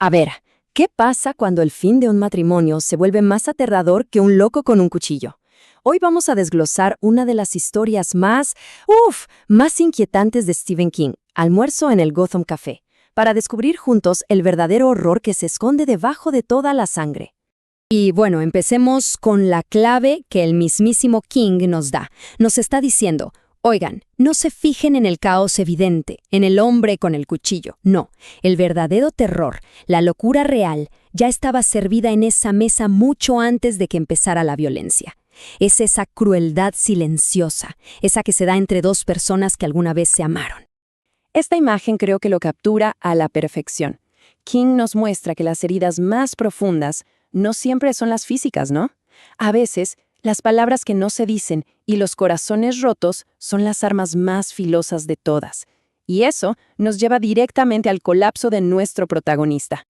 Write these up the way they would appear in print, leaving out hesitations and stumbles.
A ver, ¿qué pasa cuando el fin de un matrimonio se vuelve más aterrador que un loco con un cuchillo? Hoy vamos a desglosar una de las historias más inquietantes de Stephen King, Almuerzo en el Gotham Café, para descubrir juntos el verdadero horror que se esconde debajo de toda la sangre. Y bueno, empecemos con la clave que el mismísimo King nos da. Nos está diciendo, oigan, no se fijen en el caos evidente, en el hombre con el cuchillo. No, el verdadero terror, la locura real, ya estaba servida en esa mesa mucho antes de que empezara la violencia. Es esa crueldad silenciosa, esa que se da entre dos personas que alguna vez se amaron. Esta imagen creo que lo captura a la perfección. King nos muestra que las heridas más profundas no siempre son las físicas, ¿no? A veces, las palabras que no se dicen y los corazones rotos son las armas más filosas de todas. Y eso nos lleva directamente al colapso de nuestro protagonista.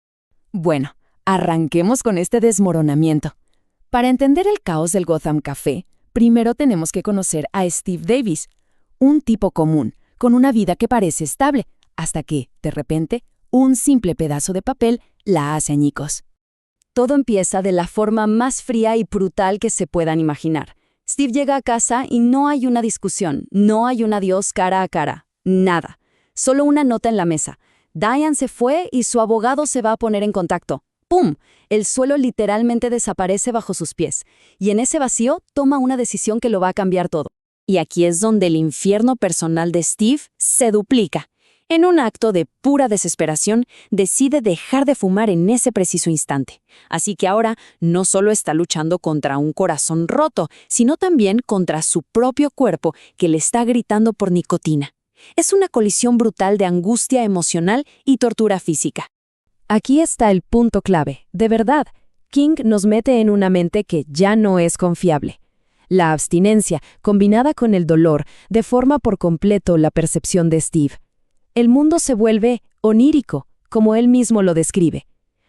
Bueno, arranquemos con este desmoronamiento. Para entender el caos del Gotham Café, primero tenemos que conocer a Steve Davis, un tipo común, con una vida que parece estable, hasta que, de repente, un simple pedazo de papel la hace añicos. Todo empieza de la forma más fría y brutal que se puedan imaginar. Steve llega a casa y no hay una discusión, no hay un adiós cara a cara, nada. Solo una nota en la mesa. Diane se fue y su abogado se va a poner en contacto. ¡Pum! El suelo literalmente desaparece bajo sus pies. Y en ese vacío toma una decisión que lo va a cambiar todo. Y aquí es donde el infierno personal de Steve se duplica. En un acto de pura desesperación, decide dejar de fumar en ese preciso instante. Así que ahora no solo está luchando contra un corazón roto, sino también contra su propio cuerpo que le está gritando por nicotina. Es una colisión brutal de angustia emocional y tortura física. Aquí está el punto clave. De verdad, King nos mete en una mente que ya no es confiable. La abstinencia, combinada con el dolor, deforma por completo la percepción de Steve. El mundo se vuelve onírico, como él mismo lo describe.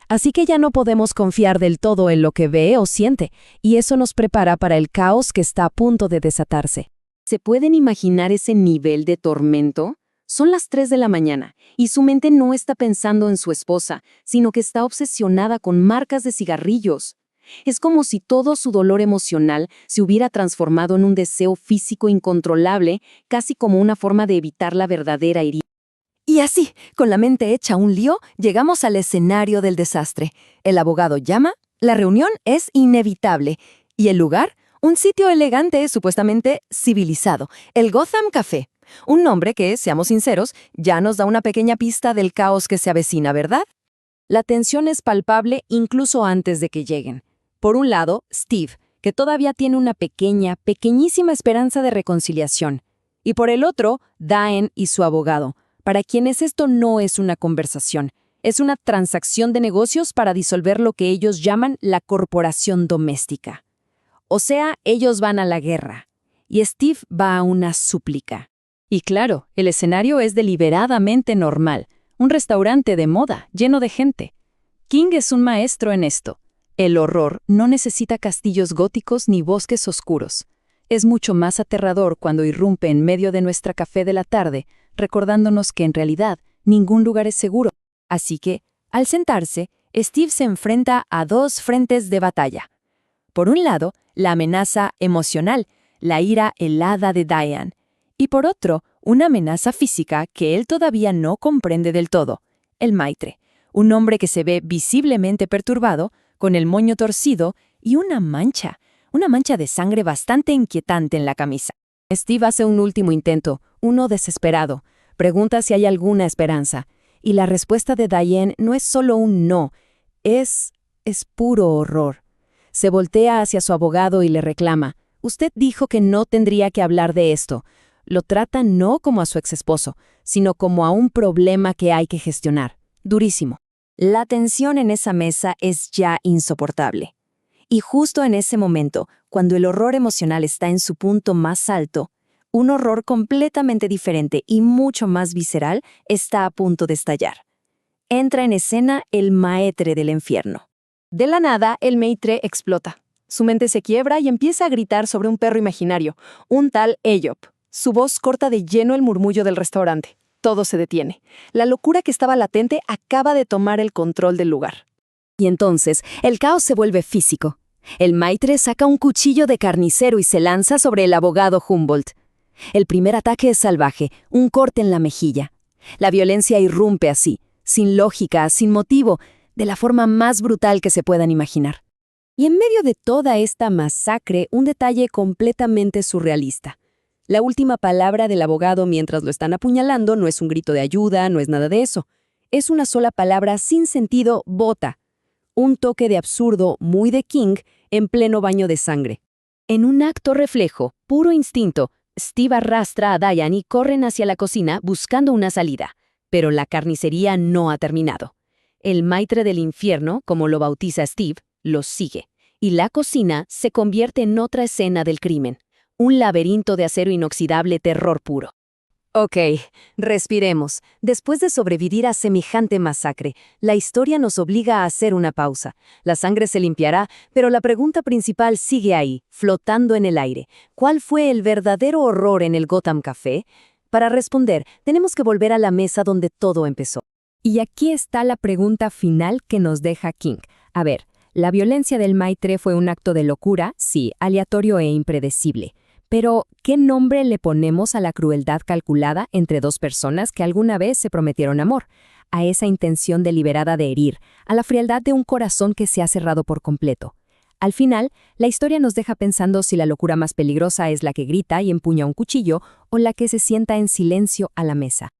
Así que ya no podemos confiar del todo en lo que ve o siente, y eso nos prepara para el caos que está a punto de desatarse. ¿Se pueden imaginar ese nivel de tormento? Son las 3 de la mañana, y su mente no está pensando en su esposa, sino que está obsesionada con marcas de cigarrillos. Es como si todo su dolor emocional se hubiera transformado en un deseo físico incontrolable, casi como una forma de evitar la verdadera herida. Y así, con la mente hecha un lío, llegamos al escenario del desastre. El abogado llama, la reunión es inevitable. ¿Y el lugar? Un sitio elegante, supuestamente civilizado, el Gotham Café. Un nombre que, seamos sinceros, ya nos da una pequeña pista del caos que se avecina, ¿verdad? La tensión es palpable incluso antes de que lleguen. Por un lado, Steve, que todavía tiene una pequeñísima esperanza de reconciliación. Y por el otro, Diane y su abogado, para quienes esto no es una conversación, es una transacción de negocios para disolver lo que ellos llaman la corporación doméstica. O sea, ellos van a la guerra, y Steve va a una súplica. Y claro, el escenario es deliberadamente normal, un restaurante de moda lleno de gente. King es un maestro en esto. El horror no necesita castillos góticos ni bosques oscuros. Es mucho más aterrador cuando irrumpe en medio de nuestra café de la tarde, recordándonos que en realidad ningún lugar es seguro. Así que, al sentarse, Steve se enfrenta a dos frentes de batalla. Por un lado, la amenaza emocional, la ira helada de Diane, y por otro, una amenaza física que él todavía no comprende del todo, el Maitre, un hombre que se ve visiblemente perturbado, con el moño torcido y una mancha de sangre bastante inquietante en la camisa. Steve hace un último intento, uno desesperado. Pregunta si hay alguna esperanza. Y la respuesta de Diane no es solo un no, es puro horror. Se voltea hacia su abogado y le reclama. Usted dijo que no tendría que hablar de esto. Lo trata no como a su exesposo, sino como a un problema que hay que gestionar. Durísimo. La tensión en esa mesa es ya insoportable. Y justo en ese momento, cuando el horror emocional está en su punto más alto, un horror completamente diferente y mucho más visceral está a punto de estallar. Entra en escena el Maitre del infierno. De la nada, el Maitre explota. Su mente se quiebra y empieza a gritar sobre un perro imaginario, un tal Aesop. Su voz corta de lleno el murmullo del restaurante. Todo se detiene. La locura que estaba latente acaba de tomar el control del lugar. Y entonces, el caos se vuelve físico. El Maitre saca un cuchillo de carnicero y se lanza sobre el abogado Humboldt. El primer ataque es salvaje, un corte en la mejilla. La violencia irrumpe así, sin lógica, sin motivo, de la forma más brutal que se puedan imaginar. Y en medio de toda esta masacre, un detalle completamente surrealista. La última palabra del abogado mientras lo están apuñalando no es un grito de ayuda, no es nada de eso. Es una sola palabra sin sentido, bota. Un toque de absurdo muy de King en pleno baño de sangre. En un acto reflejo, puro instinto, Steve arrastra a Diane y corren hacia la cocina buscando una salida. Pero la carnicería no ha terminado. El Maitre del infierno, como lo bautiza Steve, los sigue. Y la cocina se convierte en otra escena del crimen. Un laberinto de acero inoxidable, terror puro. Ok, respiremos. Después de sobrevivir a semejante masacre, la historia nos obliga a hacer una pausa. La sangre se limpiará, pero la pregunta principal sigue ahí, flotando en el aire. ¿Cuál fue el verdadero horror en el Gotham Café? Para responder, tenemos que volver a la mesa donde todo empezó. Y aquí está la pregunta final que nos deja King. A ver, la violencia del Maitre fue un acto de locura, sí, aleatorio e impredecible. Pero, ¿qué nombre le ponemos a la crueldad calculada entre dos personas que alguna vez se prometieron amor? A esa intención deliberada de herir, a la frialdad de un corazón que se ha cerrado por completo. Al final, la historia nos deja pensando si la locura más peligrosa es la que grita y empuña un cuchillo o la que se sienta en silencio a la mesa.